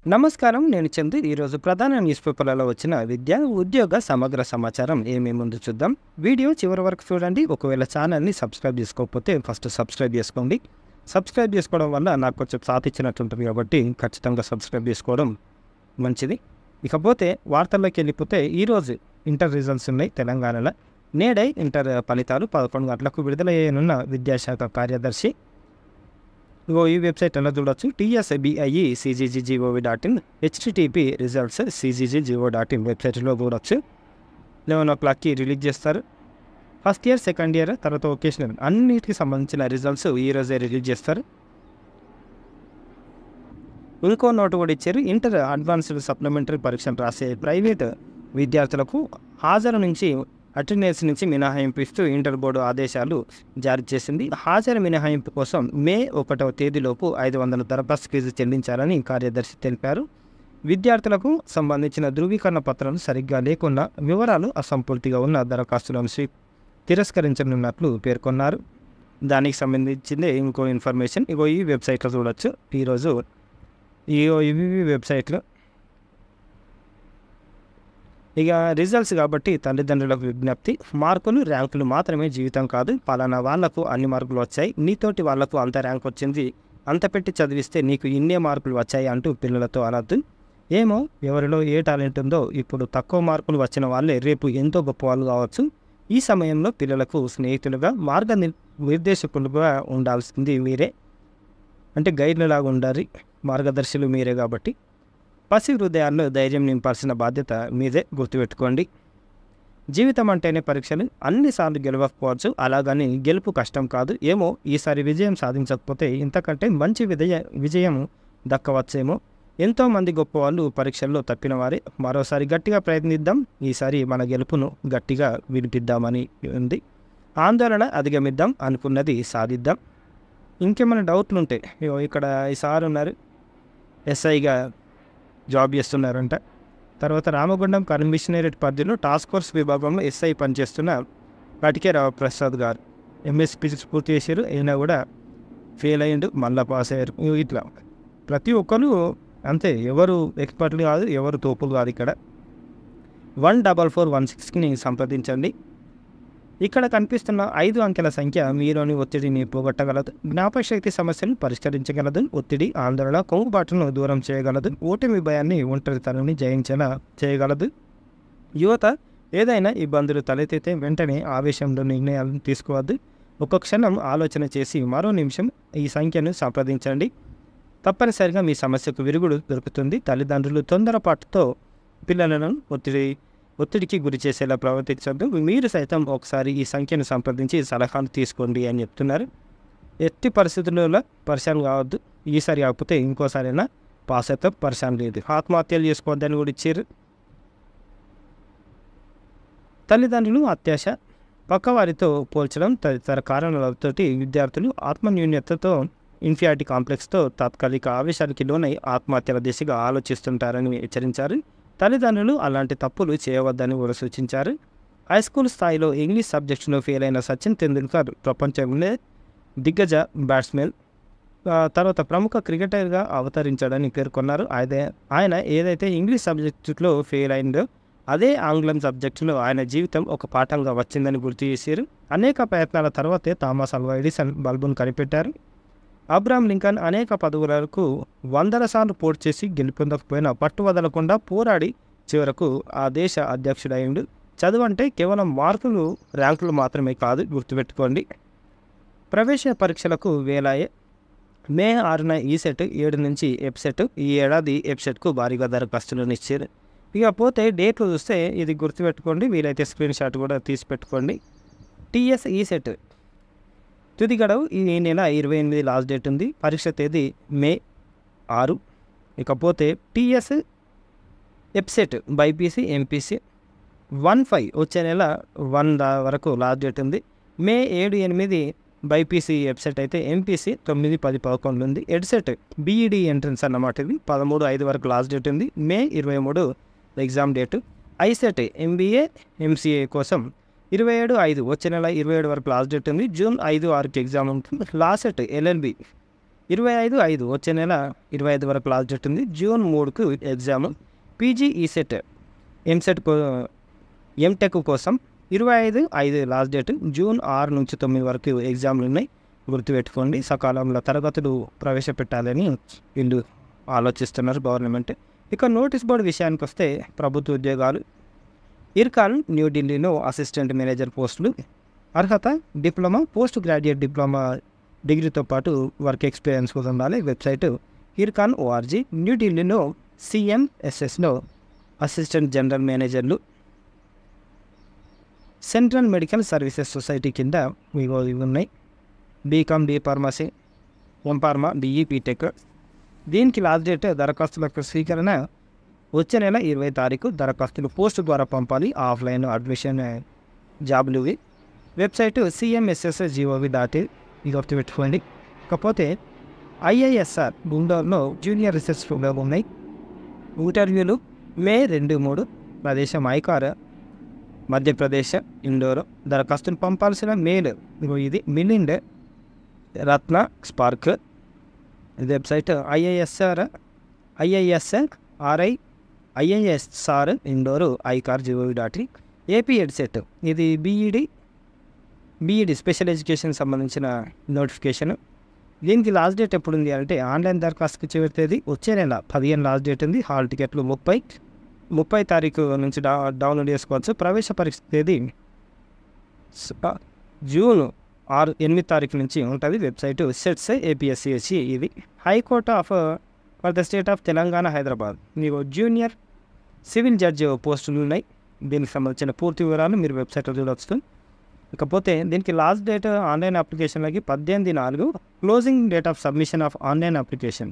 నమస్కారం. నేను చందు. ఈరోజు ప్రధాన న్యూస్ పేపర్లలో వచ్చిన విద్య, ఉద్యోగ సమగ్ర సమాచారం ఏమేముందో చూద్దాం. వీడియో చివరి వరకు చూడండి. ఒకవేళ ఛానల్ని సబ్స్క్రైబ్ చేసుకోకపోతే ఫస్ట్ సబ్స్క్రైబ్ చేసుకోండి. సబ్స్క్రైబ్ చేసుకోవడం వల్ల నాకు కొంచెం సాథ్ ఇచ్చినట్టుంటుంది కాబట్టి ఖచ్చితంగా సబ్స్క్రైబ్ చేసుకోవడం మంచిది. ఇకపోతే వార్తల్లోకి వెళ్ళిపోతే ఈరోజు ఇంటర్ రిజల్ట్స్ ఉన్నాయి తెలంగాణలో. నేడే ఇంటర్ ఫలితాలు 11 గంటలకు విడుదలయ్యనున్న విద్యాశాఖ కార్యదర్శి ఈ వెబ్సైట్ ఎలా చూడొచ్చు. TSBIE CGG.gov.in, HTTP results CGG.gov.in వెబ్సైట్లో చూడొచ్చు. 11 o'clockకి రిలీజ్ చేస్తారు. ఫస్ట్ ఇయర్, సెకండ్ ఇయర్, తర్వాత వొకేషనల్ అన్నిటికి సంబంధించిన రిజల్ట్స్ ఈరోజే రిలీజ్ చేస్తారు. ఇంకో నోటు కూడా ఇచ్చారు. ఇంటర్ అడ్వాన్స్డ్ సప్లిమెంటరీ పరీక్షలు రాసే ప్రైవేట్ విద్యార్థులకు హాజరు నుంచి అటెండెన్స్ నుంచి మినహాయింపు ఇస్తూ ఇంటర్ బోర్డు ఆదేశాలు జారీ చేసింది. హాజరు మినహాయింపు కోసం మే 1వ తేదీలోపు 500 దరఖాస్తు ఫీజు చెల్లించాలని కార్యదర్శి తెలిపారు. విద్యార్థులకు సంబంధించిన ధృవీకరణ పత్రాలు సరిగ్గా లేకుండా, వివరాలు అసంపూర్తిగా ఉన్న దరఖాస్తులను తిరస్కరించనున్నట్లు పేర్కొన్నారు. దానికి సంబంధించిందే ఇంకో ఇన్ఫర్మేషన్ ఈ వెబ్సైట్లో చూడొచ్చు. ఈరోజు ఇవి వెబ్సైట్లో రిజల్ట్స్ కాబట్టి తల్లిదండ్రులకు విజ్ఞప్తి. మార్కులు, ర్యాంకులు మాత్రమే జీవితం కాదు. పలానా వాళ్లకు అన్ని మార్కులు వచ్చాయి, నీతోటి వాళ్లకు అంత ర్యాంక్ వచ్చింది, అంత పెట్టి చదివిస్తే నీకు ఇన్నే మార్కులు వచ్చాయి అంటూ పిల్లలతో అనద్దు. ఏమో ఎవరిలో ఏ టాలెంట్ ఉందో ఇప్పుడు తక్కువ మార్కులు వచ్చిన వాళ్ళే రేపు ఎంతో గొప్ప వాళ్ళు కావచ్చు. ఈ సమయంలో పిల్లలకు స్నేహితులుగా, నిర్దేశకులుగా ఉండాల్సింది మీరే. అంటే గైడ్లలాగా ఉండాలి, మార్గదర్శులు మీరే కాబట్టి పసి హృదయాల్లో ధైర్యం నింపాల్సిన బాధ్యత మీదే. గుర్తుపెట్టుకోండి, జీవితం అంటేనే పరీక్షలు. అన్నిసార్లు గెలవకపోవచ్చు, అలాగని గెలుపు కష్టం కాదు. ఏమో ఈసారి విజయం సాధించకపోతే ఇంతకంటే మంచి విజయం దక్కవచ్చేమో. ఎంతోమంది గొప్పవాళ్ళు పరీక్షల్లో తప్పిన వారే. మరోసారి గట్టిగా ప్రయత్నిద్దాం. ఈసారి మన గెలుపును గట్టిగా వినిపిద్దామని ఉంది. ఆందోళన అధిగమిద్దాం, అనుకున్నది సాధిద్దాం. ఇంకేమైనా డౌట్లు ఉంటే ఇక్కడ ఈ సార్ ఉన్నారు, ఎస్ఐగా జాబ్ చేస్తున్నారంట. తర్వాత రామగుండం కమిషనరేట్ పరిధిలో టాస్క్ ఫోర్స్ విభాగంలో ఎస్ఐ పనిచేస్తున్న కటికే రామప్రసాద్ గారు ఎంఎస్పీ పూర్తి చేశారు. అయినా కూడా ఫెయిల్ అయ్యిండు, మళ్ళీ పాస్ అయ్యారు. ఇట్లా ప్రతి ఒక్కరు అంతే, ఎవరు ఎక్స్పర్ట్లు కాదు, ఎవరు తోపులు కాదు. ఇక్కడ 14416ని సంప్రదించండి. ఇక్కడ కనిపిస్తున్న 5 అంకెల సంఖ్య మీలోని ఒత్తిడిని పోగొట్టగలదు, జ్ఞాపకశక్తి సమస్యలు పరిష్కరించగలదు, ఒత్తిడి, ఆందోళన, కొంగుబాటును దూరం చేయగలదు, ఓటమి భయాన్ని, ఒంటరితనాన్ని జయించేలా చేయగలదు. యువత ఏదైనా ఇబ్బందులు తలెత్తితే వెంటనే ఆవేశంలో నిర్ణయాలను తీసుకోవద్దు. ఒక క్షణం ఆలోచన చేసి మరో నిమిషం ఈ సంఖ్యను సంప్రదించండి. తప్పనిసరిగా మీ సమస్యకు విరుగుడు దొరుకుతుంది. తల్లిదండ్రులు తొందరపాటుతో పిల్లలను ఒత్తిడికి గురి చేసేలా ప్రవర్తించద్దు. మీరు సైతం ఒకసారి ఈ సంఖ్యను సంప్రదించి సలహాను తీసుకోండి అని చెప్తున్నారు. ఎట్టి పరిస్థితుల్లో పరిశాన్ కావద్దు. ఈసారి కాకపోతే ఇంకోసారైనా పాస్ అయితే పరిశాన్ లేదు. ఆత్మహత్యలు చేసుకోవద్దని కూడా ఇచ్చారు. తల్లిదండ్రులు అత్యాశ, పక్కవారితో పోల్చడం తదితర కారణాలతోటి విద్యార్థులు ఆత్మన్యూన్యతతో, ఇన్ఫియారిటీ కాంప్లెక్స్తో తాత్కాలిక ఆవేశానికి లోనై ఆత్మహత్యల దిశగా ఆలోచిస్తుంటారని హెచ్చరించారు. తల్లిదండ్రులు అలాంటి తప్పులు చేయవద్దని కూడా సూచించారు. హైస్కూల్ స్థాయిలో ఇంగ్లీష్ సబ్జెక్టులో ఫెయిల్ అయిన సచిన్ తెందుల్కర్ ప్రపంచంలో దిగ్గజ బ్యాట్స్మెన్, తర్వాత ప్రముఖ క్రికెటర్గా అవతరించాడని పేర్కొన్నారు. ఆయన ఏదైతే ఇంగ్లీష్ సబ్జెక్టులో ఫెయిల్ అయిందో అదే ఆంగ్లం సబ్జెక్టులో ఆయన జీవితం ఒక పాఠంగా వచ్చిందని గుర్తు చేశారు. అనేక ప్రయత్నాల తర్వాతే థామస్ ఆల్వా ఎడిసన్ బల్బును కనిపెట్టారు. అబ్రహాం లింకన్ అనేక పదవులకు 100 సార్లు పోటీ చేసి గెలుపొందకపోయినా పట్టు వదలకుండా పోరాడి చివరకు ఆ దేశ అధ్యక్షుడయ్యిండు. చదువు అంటే కేవలం మార్కులు, ర్యాంకులు మాత్రమే కాదు, గుర్తుపెట్టుకోండి. ప్రవేశ పరీక్షలకు వేలాయే. మే 6న ఈసెట్, 7 నుంచి ఎప్సెట్. ఈ ఏడాది ఎప్సెట్కు భారీగా దరఖాస్తులను ఇచ్చారు. పోతే డేట్లు చూస్తే ఇది గుర్తుపెట్టుకోండి, వీలైతే స్క్రీన్ షాట్ కూడా తీసి పెట్టుకోండి. TS ఈసెట్ తుది గడువు ఈ నెల 28 లాస్ట్ డేట్ ఉంది. పరీక్ష తేదీ మే 6. ఇకపోతే TS ఎప్సెట్ బైపీసీ, ఎంపీసీ 15 వచ్చే నెల 1 వరకు లాస్ట్ డేట్ ఉంది. మే 7, 8 బైపీసీ ఎప్సెట్ అయితే ఎంపీసీ 9, 10, 11 ఉంది. ఎడ్సెట్ బీఈడీ ఎంట్రన్స్ అన్నమాట. ఇది 13, 5 వరకు లాస్ట్ డేట్ ఉంది. మే 23 exam date. ICET MBA, MCA కోసం 27, 5 వచ్చే నెల 27 వరకు లాస్ట్ డేట్ ఉంది. జూన్ 5, 6కి ఎగ్జామ్ ఉంటుంది. లాసెట్ LLB 25/5 వచ్చే నెల 25 వరకు లాస్ట్ డేట్ ఉంది. జూన్ 3కు ఎగ్జామ్. పీజీ ఈసెట్ ఎంటెక్ కోసం 25/5 లాస్ట్ డేట్. జూన్ 6 నుంచి 9 వరకు ఎగ్జామ్లు ఉన్నాయి. గుర్తుపెట్టుకోండి. సకాలంలో తరగతులు ప్రవేశపెట్టాలని వీళ్ళు ఆలోచిస్తున్నారు గవర్నమెంట్. ఇక నోటీస్ బోర్డు విషయానికి వస్తే ప్రభుత్వ ఉద్యోగాలు. ఇర్కాన్ న్యూఢిల్లీలో అసిస్టెంట్ మేనేజర్ పోస్టులు. అర్హత డిప్లొమా, పోస్ట్ గ్రాడ్యుయేట్ డిప్లొమా డిగ్రీతో పాటు వర్క్ ఎక్స్పీరియన్స్ కూడా ఉండాలి. Website Ircon ORG. న్యూఢిల్లీలో సిఎంఎస్ఎస్లో అసిస్టెంట్ జనరల్ మేనేజర్లు. సెంట్రల్ మెడికల్ సర్వీసెస్ సొసైటీ కింద ఇవి ఉన్నాయి. B Com, B pharmacy, M Pharma, DE, B Tech. దీనికి లాస్ట్ డేట్ దరఖాస్తులకు స్వీకరణ వచ్చే నెల 20 తారీఖు. దరఖాస్తులు పోస్ట్ ద్వారా పంపాలి. ఆఫ్లైన్ అడ్మిషన్ జాబులు ఇవి. Website cmsss.gov.in. ఇది గుర్తుపెట్టుకోండి. కాకపోతే ఐఐఎస్ఆర్ గుంటూరులో జూనియర్ రీసెర్చ్ ప్రోగ్రామ్ ఉన్నాయి. ఇంటర్వ్యూలు మే 2-3. ప్రదేశం ఐకార్, మధ్యప్రదేశ్, ఇండోర్. దరఖాస్తులు పంపాల్సిన మెయిల్ ఇది మిలిండ్ రత్న స్పార్క్. Website IISR Indore ICAR.gov.in. AP EDCET ఇది బీఈడి స్పెషల్ ఎడ్యుకేషన్ సంబంధించిన నోటిఫికేషన్. దీనికి లాస్ట్ డేట్ ఎప్పుడు ఉంది అంటే ఆన్లైన్ దరఖాస్తుకి చివరి తేదీ వచ్చే నెల 15 లాస్ట్ డేట్ ఉంది. హాల్ టికెట్లు 30 తారీఖు నుంచి డౌన్లోడ్ చేసుకోవచ్చు. ప్రవేశ పరీక్ష తేదీ జూన్ 8 తారీఖు నుంచి ఉంటుంది. Website sets APSC. ఇది high court for the state of Telangana Hyderabad. మీకు జూనియర్ సివిల్ జడ్జి పోస్టులు ఉన్నాయి. దీనికి సంబంధించిన పూర్తి వివరాలు మీరు వెబ్సైట్లో చూడవచ్చు. ఇకపోతే దీనికి లాస్ట్ డేట్ ఆన్లైన్ అప్లికేషన్లకి 18/4. Closing date of submission of online application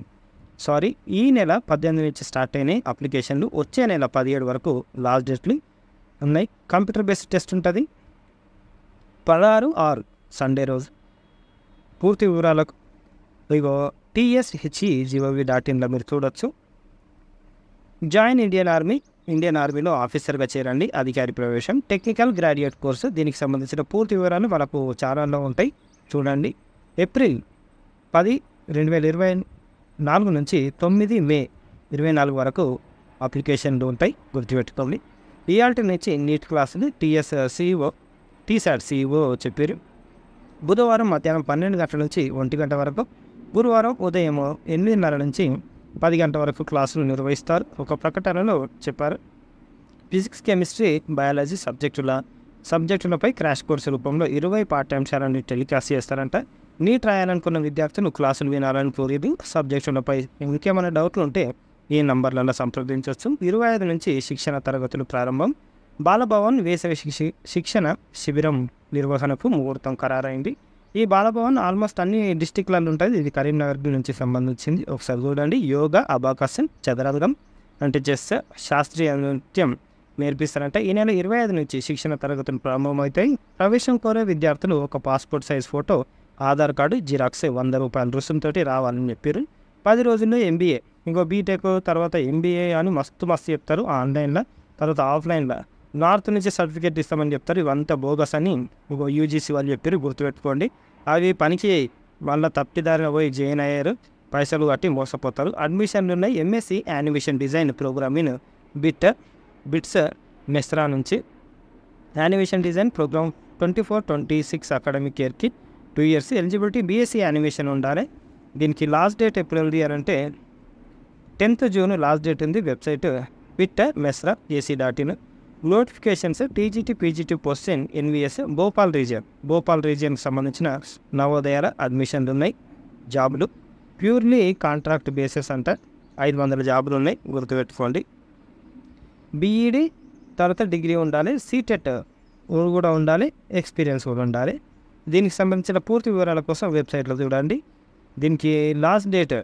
ఈ నెల 18 నుంచి స్టార్ట్ అయినాయి అప్లికేషన్లు. వచ్చే నెల 17 వరకు లాస్ట్ డేట్లు ఉన్నాయి. కంప్యూటర్ బేస్డ్ టెస్ట్ ఉంటుంది 16/6 సండే రోజు. పూర్తి వివరాలకు ఇగో TSHE.gov.in మీరు చూడొచ్చు. జాయిన్ ఇండియన్ ఆర్మీలో ఆఫీసర్గా చేరండి. అధికారి ప్రవేశం. Technical graduate course. దీనికి సంబంధించిన పూర్తి వివరాలు మనకు ఛానల్లో ఉంటాయి, చూడండి. ఏప్రిల్ 10, 2024 నుంచి 9 మే 24 వరకు అప్లికేషన్లు ఉంటాయి, గుర్తుపెట్టుకోండి. ఇయాల్టీ నుంచి నీట్ క్లాసులు TSAT CEO చెప్పారు. బుధవారం మధ్యాహ్నం 12 గంటల నుంచి 1 గంట వరకు. గురువారం ఉదయం 8:30 నుంచి 10 గంటల వరకు క్లాసులు నిర్వహిస్తారు. ఒక ప్రకటనలో చెప్పారు. ఫిజిక్స్, కెమిస్ట్రీ, బయాలజీ సబ్జెక్టులపై క్రాష్ కోర్సు రూపంలో 20 పాఠ్యాంశాలను టెలికాస్ట్ చేస్తారంట. నీట్ రాయాలనుకున్న విద్యార్థులు క్లాసులు వినాలని కోరేది. సబ్జెక్టులపై ఇంకేమైనా డౌట్లు ఉంటే ఈ నంబర్లలో సంప్రదించవచ్చు. 25 నుంచి శిక్షణ తరగతులు ప్రారంభం. బాలభవన్ వేసవి శిక్షణ శిబిరం నిర్వహణకు ముహూర్తం ఖరారైంది. ఈ బాలభవన్ ఆల్మోస్ట్ అన్ని డిస్టిక్లలో ఉంటుంది. ఇది కరీంనగర్ నుంచి సంబంధించింది. ఒకసారి చూడండి. యోగా, అబాకస్, చదరంగం అంటే చెస్, శాస్త్రీయ నృత్యం నేర్పిస్తారంటే. ఈ నెల 25 నుంచి శిక్షణ తరగతులు ప్రారంభమవుతాయి. ప్రవేశం కోరే విద్యార్థులు ఒక passport size photo, Aadhaar card xerox 100 రూపాయల రుసుముతో రావాలని చెప్పారు. 10 రోజుల్లో MBA, ఇంకో బీటెక్, తర్వాత MBA అని మస్తు చెప్తారు ఆన్లైన్లో. తర్వాత ఆఫ్లైన్లో నార్త్ నుంచి సర్టిఫికేట్ ఇస్తామని చెప్తారు. ఇవంతా బోగస్ అని UGC వాళ్ళు చెప్పారు, గుర్తుపెట్టుకోండి. అవి పనికి వాళ్ళ తప్పిదారిన పోయి జాయిన్ అయ్యారు, పైసలు కట్టి మోసపోతారు. అడ్మిషన్లు ఉన్నాయి. MSc animation design programming BITS Mesra నుంచి. యానిమేషన్ డిజైన్ ప్రోగ్రామ్ 24-26 అకాడమిక్ ఇయర్కి 2 years ఎలిజిబిలిటీ. BSc యానిమేషన్ ఉండాలి. దీనికి లాస్ట్ డేట్ ఎప్పుడు అంటే 10th June లాస్ట్ డేట్ ఉంది. Website mesra.ac.in. Notifications TGT PGT post in NVS Bhopal రీజియన్కి సంబంధించిన నవోదయాల అడ్మిషన్లు ఉన్నాయి. జాబులు ప్యూర్లీ కాంట్రాక్ట్ బేసిస్ అంట. 500 జాబులు ఉన్నాయి, గుర్తుపెట్టుకోండి. BED తర్వాత డిగ్రీ ఉండాలి. CTET కూడా ఉండాలి, ఎక్స్పీరియన్స్ కూడా ఉండాలి. దీనికి సంబంధించిన పూర్తి వివరాల కోసం వెబ్సైట్లో చూడండి. దీనికి లాస్ట్ డేట్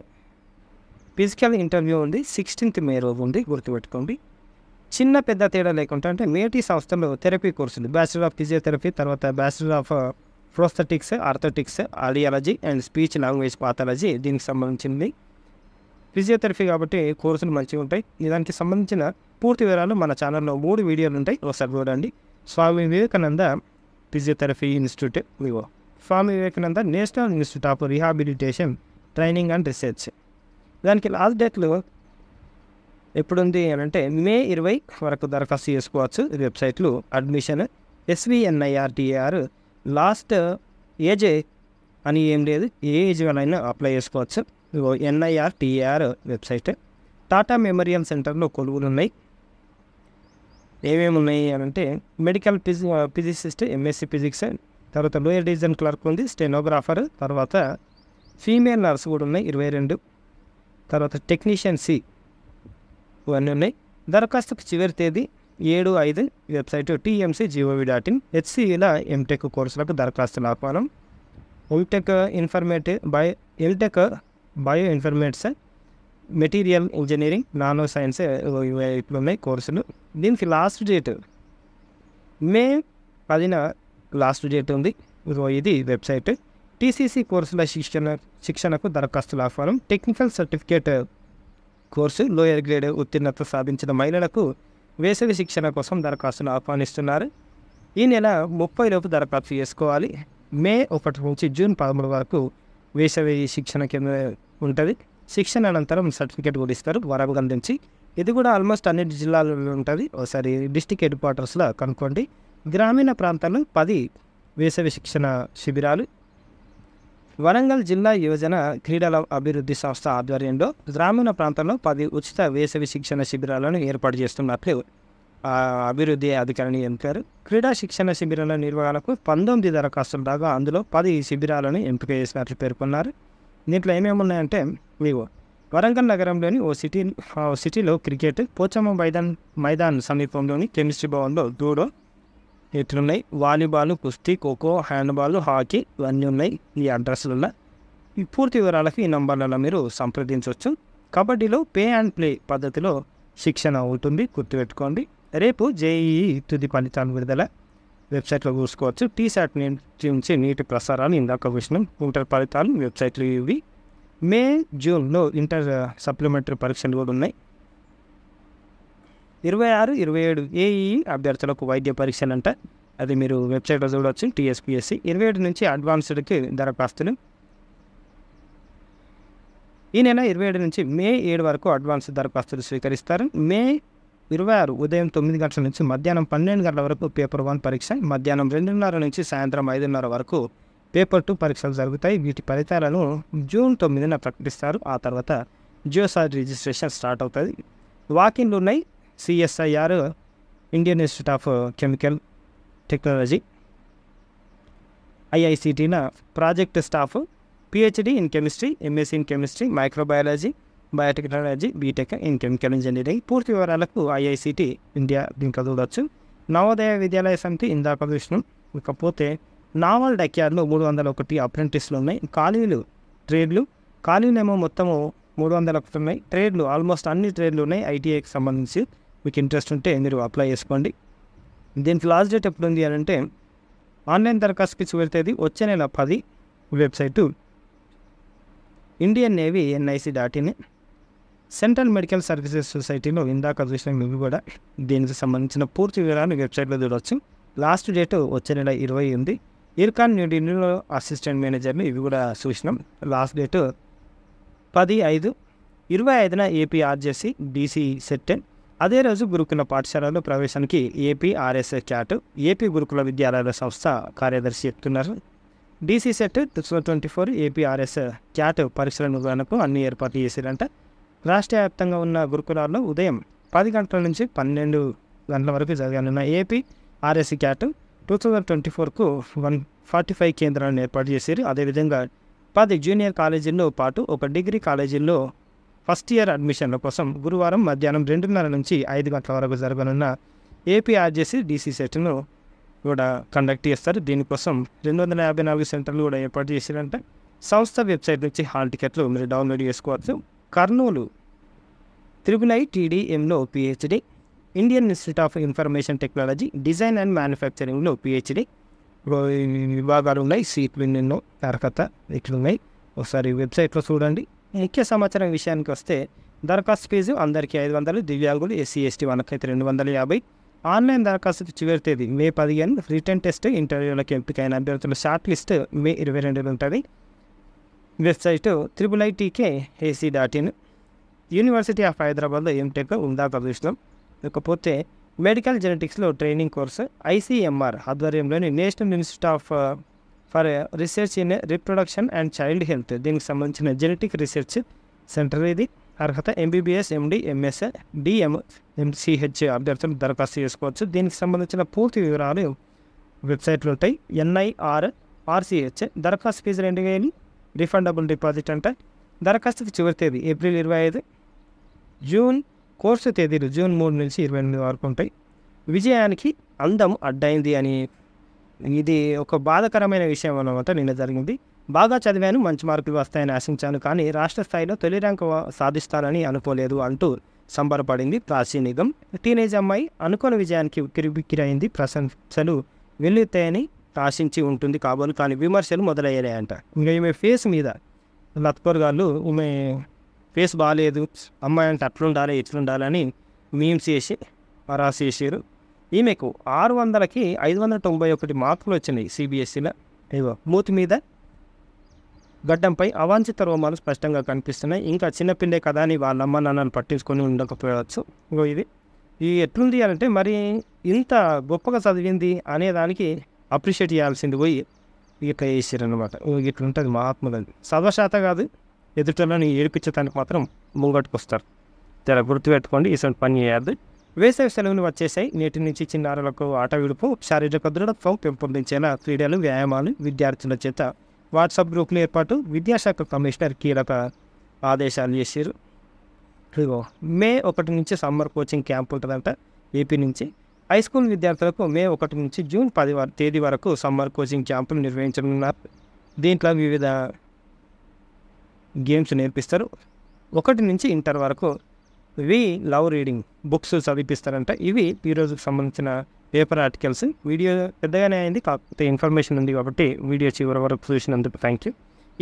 ఫిజికల్ ఇంటర్వ్యూ ఉంది 16th May రోజు ఉంది, గుర్తుపెట్టుకోండి. చిన్న పెద్ద తేడా లేకుండా అంటే మేటీ సంస్థలో థెరపీ కోర్సులు, బ్యాచిలర్ ఆఫ్ ఫిజియోథెరపీ, తర్వాత bachelor of prosthetics, orthotics, audiology and speech language pathology దీనికి సంబంధించింది. ఫిజియోథెరపీ కాబట్టి కోర్సులు మంచిగా ఉంటాయి. దానికి సంబంధించిన పూర్తి వివరాలు మన ఛానల్లో 3 వీడియోలు ఉంటాయి, ఒకసారి చూడండి. Swami Vivekananda physiotherapy institute, Swami Vivekananda national institute of rehabilitation training and research. దానికి లాస్ట్ డేట్లు ఎప్పుడుంది అని అంటే మే 20 వరకు దరఖాస్తు చేసుకోవచ్చు. వెబ్సైట్లు అడ్మిషన్ SVNIRTAR. లాస్ట్ ఏజ్ అని ఏం లేదు, ఏ ఏజ్ వాళ్ళైనా అప్లై చేసుకోవచ్చు. NIRTAR వెబ్సైట్. టాటా మెమోరియల్ సెంటర్లో కొలువులు ఉన్నాయి. ఏమేమి ఉన్నాయి అని అంటే మెడికల్ ఫిజిసిస్ట్ MSc ఫిజిక్స్, తర్వాత లోయర్ డివిజన్ క్లర్క్ ఉంది, స్టెనోగ్రాఫర్, తర్వాత ఫీమేల్ నర్స్ కూడా ఉన్నాయి 22, తర్వాత టెక్నీషియన్ C ఇవన్నీ ఉన్నాయి. దరఖాస్తుకు చివరి తేదీ 7/5. Website tmc.gov.in. HCEల ఎంటెక్ కోర్సులకు దరఖాస్తుల ఆహ్వానం. MTech bioinformatics, material engineering, nano science ఇట్లున్నాయి కోర్సులు. దీనికి last date May 10 last date ఉంది. ఇది వెబ్సైట్. TCC కోర్సుల శిక్షణకు దరఖాస్తుల ఆహ్వానం. Technical certificate course lower grade ఉత్తీర్ణత సాధించిన మహిళలకు వేసవి శిక్షణ కోసం దరఖాస్తులు ఆహ్వానిస్తున్నారు. ఈ నెల 30 లోపు దరఖాస్తు చేసుకోవాలి. మే 1 నుంచి జూన్ 13 వరకు వేసవి శిక్షణ కింద ఉంటుంది. శిక్షణ అనంతరం సర్టిఫికేట్ కూడా ఇస్తారు వరంగల్ నుంచి. ఇది కూడా ఆల్మోస్ట్ అన్ని జిల్లాలలో ఉంటుంది. ఒకసారి డిస్టిక్ హెడ్ క్వార్టర్స్లో కనుక్కోండి. గ్రామీణ ప్రాంతాల్లో 10 వేసవి శిక్షణ శిబిరాలు. వరంగల్ జిల్లా యువజన క్రీడల అభివృద్ధి సంస్థ ఆధ్వర్యంలో గ్రామీణ ప్రాంతాల్లో 10 ఉచిత వేసవి శిక్షణ శిబిరాలను ఏర్పాటు చేస్తున్నట్లు అభివృద్ధి అధికారిని ఎంపారు. క్రీడా శిక్షణ శిబిరాల నిర్వహణకు 19 దరఖాస్తులు దాకా అందులో 10 శిబిరాలను ఎంపిక చేసినట్లు పేర్కొన్నారు. దీంట్లో ఏమేమి ఉన్నాయంటే మీకు వరంగల్ నగరంలోని ఓ సిటీలో క్రికెట్, పోచమ్మ మైదాన్ సమీపంలోని కెమిస్ట్రీ భవన్లో జూడో ఇట్లున్నాయి. వాలీబాల్, కుస్తీ, ఖోఖో, హ్యాండ్బాల్, హాకీ ఇవన్నీ ఉన్నాయి ఈ అడ్రస్లలో. ఈ పూర్తి వివరాలకి ఈ నంబర్లలో మీరు సంప్రదించవచ్చు. కబడ్డీలో పే అండ్ ప్లే పద్ధతిలో శిక్షణ ఉంటుంది, గుర్తుపెట్టుకోండి. రేపు JEE తుది ఫలితాలు విడుదల. వెబ్సైట్లో చూసుకోవచ్చు. TSAT నుంచి నీటి ప్రసారాలు ఇందాక విషయం. ఇంటర్ ఫలితాలు వెబ్సైట్లు ఇవి. మే జూన్లో ఇంటర్ సప్లిమెంటరీ పరీక్షలు కూడా ఉన్నాయి. 26-27 AEE అభ్యర్థులకు వైద్య పరీక్షలు అంట. అది మీరు వెబ్సైట్లో చూడవచ్చు. TSPSC 27 నుంచి అడ్వాన్స్డ్కి దరఖాస్తులు. ఈ నెల 27 నుంచి మే 7 వరకు అడ్వాన్స్ దరఖాస్తులు స్వీకరిస్తారు. మే 26 ఉదయం 9 గంటల నుంచి మధ్యాహ్నం 12 గంటల వరకు పేపర్ 1 పరీక్ష, మధ్యాహ్నం 2:30 నుంచి సాయంత్రం 5:30 వరకు పేపర్ 2 పరీక్షలు జరుగుతాయి. వీటి ఫలితాలను జూన్ 9న ప్రకటిస్తారు. ఆ తర్వాత జియోసాట్ రిజిస్ట్రేషన్ స్టార్ట్ అవుతుంది. వాకిన్లు ఉన్నాయి. CSIR Indian institute of chemical technology, IICTన project staff, PhD in chemistry, MSc in chemistry, microbiology, biotechnology, BTech in chemical engineering. పూర్తి వివరాలకు IICT ఇండియా దీనికి చూడవచ్చు. నవోదయ విద్యాలయ సమితి ఇందాక చూసినాం. ఇకపోతే నావల్ డక్యార్డ్లో 301 అప్రెంటిస్లు ఉన్నాయి. ట్రేడ్లు ఏమో మొత్తము 301 ఉన్నాయి. ట్రేడ్లు ఆల్మోస్ట్ అన్ని ట్రేడ్లు ఉన్నాయి. ITIకి సంబంధించి మీకు ఇంట్రెస్ట్ ఉంటే మీరు అప్లై చేసుకోండి. దీనికి లాస్ట్ డేట్ ఎప్పుడు ఉంది అని అంటే ఆన్లైన్ దరఖాస్తుకి చివరి తేదీ వచ్చే నెల 10. Website Indian navy NIC.in. Central medical services సొసైటీలో ఇందాక చూసిన ఇవి కూడా దీనికి సంబంధించిన పూర్తి వివరాలు వెబ్సైట్లో చూడవచ్చు. లాస్ట్ డేట్ వచ్చే నెల 20 ఉంది. ఇర్కాన్ న్యూఢిల్లీలో అసిస్టెంట్ మేనేజర్లు ఇవి కూడా చూసినాం. Last date 10/5. 25న APRJC DC set. అదే రోజు గురుకుల పాఠశాలలో ప్రవేశానికి APRS CAT ఏపీ గురుకుల విద్యాలయాల సంస్థ కార్యదర్శి చెప్తున్నారు. DC సెట్ 2024 APRS CAT పరీక్షల నిర్వహణకు అన్ని ఏర్పాట్లు చేశారంట. రాష్ట్ర వ్యాప్తంగా ఉన్న గురుకులాల్లో ఉదయం 10 గంటల నుంచి 12 గంటల వరకు జరగనున్న APRS CAT 2024కు 145 కేంద్రాలను ఏర్పాటు చేశారు. అదేవిధంగా 10 జూనియర్ కాలేజీల్లో పాటు ఒక డిగ్రీ కాలేజీల్లో ఫస్ట్ ఇయర్ అడ్మిషన్ల కోసం గురువారం మధ్యాహ్నం 2:30 నుంచి 5 గంటల వరకు జరగనున్న APRJC DC సెట్ను కూడా కండక్ట్ చేస్తారు. దీనికోసం 254 సెంటర్లు కూడా ఏర్పాటు చేశారంట. సంస్థ వెబ్సైట్ నుంచి హాల్ టికెట్లు మీరు డౌన్లోడ్ చేసుకోవచ్చు. కర్నూలు IIITDMలో PhD, Indian institute of information technology design and మ్యానుఫ్యాక్చరింగ్లో PhD విభాగాలు ఉన్నాయి. సీట్లు ఎన్నో అర్హత ఇట్లున్నాయి. ఒకసారి వెబ్సైట్లో చూడండి. ముఖ్య సమాచారం విషయానికి వస్తే దరఖాస్తు ఫీజు అందరికీ 500, దివ్యాంగులు SC ST వాళ్ళకైతే 250. ఆన్లైన్ దరఖాస్తు చివరి తేదీ మే 15. రిటర్న్ టెస్ట్ ఇంటర్వ్యూలకు ఎంపికైన అభ్యర్థుల షార్ట్ లిస్ట్ మే 22 ఉంటుంది. Website IIITKAC.in. యూనివర్సిటీ ఆఫ్ హైదరాబాద్లో ఎంటెక్ ఉందాక చూసినాం. ఇకపోతే మెడికల్ జెనెటిక్స్లో ట్రైనింగ్ కోర్సు ICMR ఆధ్వర్యంలోని national institute for research in reproduction and child health, దీనికి సంబంధించిన జెనెటిక్ రీసెర్చ్ సెంటర్ ఇది. అర్హత MBBS, MD, MS, DM, MCH అభ్యర్థులు దరఖాస్తు చేసుకోవచ్చు. దీనికి సంబంధించిన పూర్తి వివరాలు వెబ్సైట్లు ఉంటాయి. NIRCH. దరఖాస్తు ఫీజు 2,000, రిఫండబుల్ డిపాజిట్ అంట. దరఖాస్తుకి చివరి తేదీ ఏప్రిల్ 25, జూన్ కోర్సు తేదీలు జూన్ 3 నుంచి 28 వరకు ఉంటాయి. విజయానికి అందం అడ్డైంది అని ఇది ఒక బాధాకరమైన విషయం అన్నమాట. నిన్న జరిగింది. బాగా చదివాను, మంచి మార్కులు వస్తాయని ఆశించాను, కానీ రాష్ట్ర స్థాయిలో తొలి ర్యాంకు సాధిస్తానని అనుకోలేదు అంటూ సంబరపడింది ప్రాచీ నిగం. టీనేజ్ అమ్మాయి అనుకోని విజయానికి ఉక్కిరిబిక్కిరైంది. ప్రశంసలు వెల్లుతాయని ఆశించి ఉంటుంది కాబోలు, కానీ విమర్శలు మొదలయ్యాయంట. ఇంకా ఈమె ఫేస్ మీద లత్పర్ గారు ఈమె ఫేస్ బాగాలేదు, అమ్మాయి అంటే అట్లుండాలి ఇట్లుండాలని మీమ్స్ చేసి రాసి చేసారు. ఈమెకు 600కి 591 మార్కులు వచ్చినాయి CBSEలో. ఏవో మూతి మీద గడ్డంపై అవాంఛిత రోమాలు స్పష్టంగా కనిపిస్తున్నాయి. ఇంకా చిన్నపిల్లే కదా అని వాళ్ళ అమ్మ నాన్నలు పట్టించుకొని ఉండకపోవచ్చు. ఇది ఎట్లుంది అంటే మరి ఇంత గొప్పగా చదివింది అనేదానికి అప్రిషియేట్ చేయాల్సింది పోయి ఇట్లా చేసారనమాట. ఇట్లుంటుంది మహాత్ములని. చదవశాత కాదు, ఎదుటలను ఏడిపించడానికి మాత్రం ముంగట్టుకు వస్తారు. చాలా గుర్తుపెట్టుకోండి, ఇటువంటి పని చేయద్దు. వేసవి సెలవులు వచ్చేసాయి. నేటి నుంచి చిన్నారులకు ఆట విడుపు, శారీరక దృఢత్వం పెంపొందించేలా క్రీడలు, వ్యాయామాలు విద్యార్థుల చేత వాట్సాప్ గ్రూపులు ఏర్పాటు. విద్యాశాఖ కమిషనర్ కీలక ఆదేశాలు చేశారు. మే 1 నుంచి సమ్మర్ కోచింగ్ క్యాంప్ ఉంటుందంట ఏపీ నుంచి. హై స్కూల్ విద్యార్థులకు మే 1 నుంచి జూన్ 10 తేదీ వరకు సమ్మర్ కోచింగ్ క్యాంపులు నిర్వహించనున్నారు. దీంట్లో వివిధ గేమ్స్ నేర్పిస్తారు. 1 నుంచి ఇంటర్ వరకు లవ్ రీడింగ్ బుక్స్ చదివిపిస్తారంట. ఇవి ఈరోజుకు సంబంధించిన పేపర్ ఆర్టికల్స్. వీడియో పెద్దగానే అయింది, కాకపోతే ఇన్ఫర్మేషన్ ఉంది కాబట్టి వీడియో చివరి వరకు చూసినందుకు థ్యాంక్ యూ.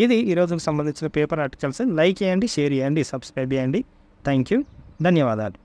ఇది ఈరోజుకు సంబంధించిన పేపర్ ఆర్టికల్స్. లైక్ చేయండి, షేర్ చేయండి, సబ్స్క్రైబ్ చేయండి. థ్యాంక్ యూ, ధన్యవాదాలు.